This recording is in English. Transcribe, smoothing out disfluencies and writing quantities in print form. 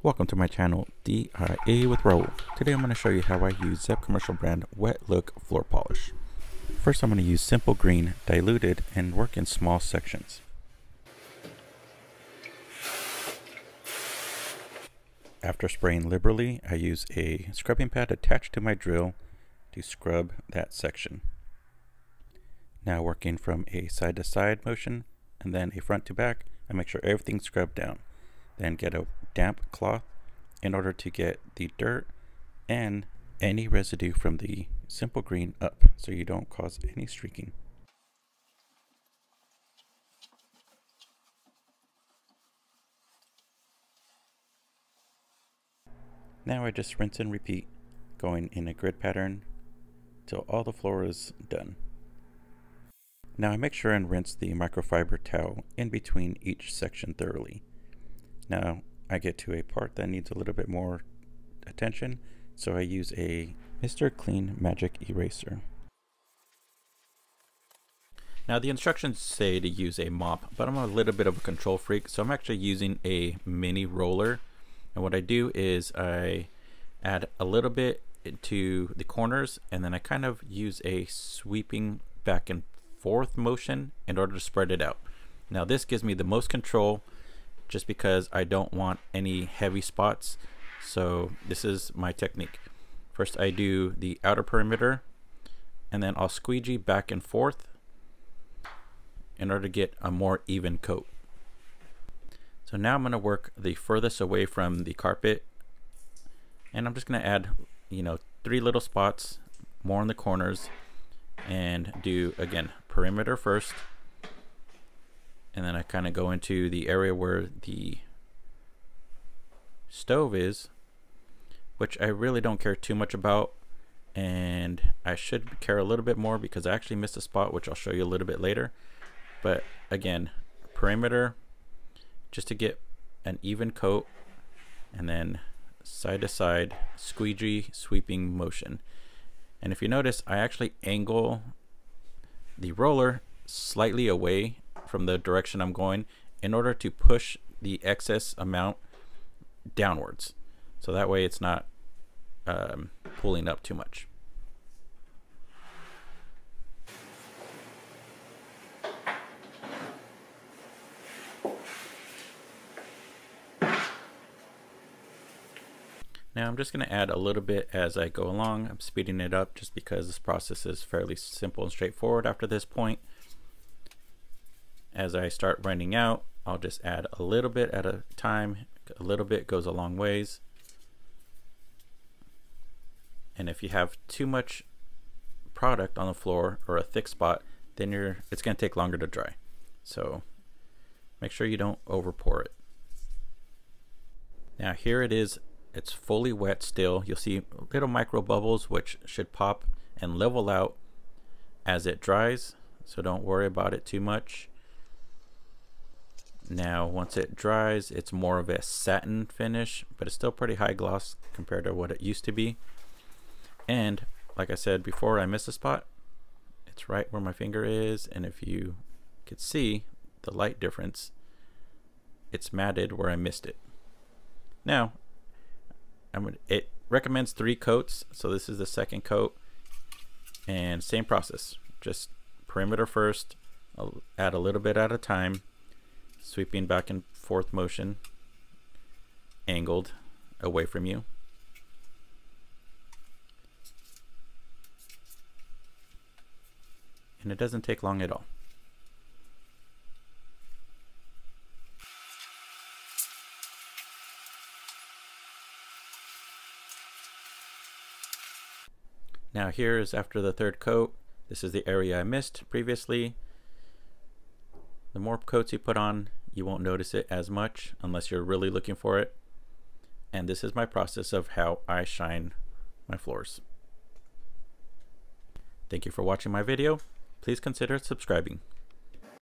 Welcome to my channel, DIA with Raul. Today I'm going to show you how I use Zep commercial brand Wet Look floor polish. First I'm going to use simple green diluted and work in small sections. After spraying liberally, I use a scrubbing pad attached to my drill to scrub that section. Now working from a side to side motion and then a front to back, I make sure everything's scrubbed down. Then get a damp cloth in order to get the dirt and any residue from the simple green up so you don't cause any streaking. Now I just rinse and repeat, going in a grid pattern till all the floor is done. Now I make sure and rinse the microfiber towel in between each section thoroughly. Now I get to a part that needs a little bit more attention, so I use a Mr. Clean Magic Eraser. Now the instructions say to use a mop, but I'm a little bit of a control freak, so I'm actually using a mini roller. And what I do is I add a little bit into the corners, and then I kind of use a sweeping back and forth motion in order to spread it out. Now this gives me the most control just because I don't want any heavy spots. So this is my technique. First I do the outer perimeter, and then I'll squeegee back and forth in order to get a more even coat. So now I'm going to work the furthest away from the carpet, and I'm just going to add, 3 little spots, more in the corners, and do again perimeter first, and then I kind of go into the area where the stove is, which I really don't care too much about, and I should care a little bit more because I actually missed a spot, which I'll show you a little bit later. But again, perimeter just to get an even coat, and then side to side squeegee sweeping motion. And if you notice, I actually angle the roller slightly away from the direction I'm going in order to push the excess amount downwards, so that way it's not pulling up too much. Now I'm just going to add a little bit as I go along. I'm speeding it up just because this process is fairly simple and straightforward after this point. As I start running out, I'll just add a little bit at a time. A little bit goes a long ways. And if you have too much product on the floor or a thick spot, then it's going to take longer to dry. So make sure you don't over pour it. Now here it is. It's fully wet still. You'll see little micro bubbles which should pop and level out as it dries, so don't worry about it too much. Now once it dries, it's more of a satin finish, but it's still pretty high gloss compared to what it used to be. And like I said before, I missed a spot. It's right where my finger is, and if you could see the light difference, it's matted where I missed it. Now it recommends 3 coats, so this is the second coat, and same process, just perimeter first. I'll add a little bit at a time, sweeping back and forth motion, angled away from you. And it doesn't take long at all. Now here is after the 3rd coat. This is the area I missed previously. The more coats you put on, you won't notice it as much unless you're really looking for it. And this is my process of how I shine my floors. Thank you for watching my video. Please consider subscribing.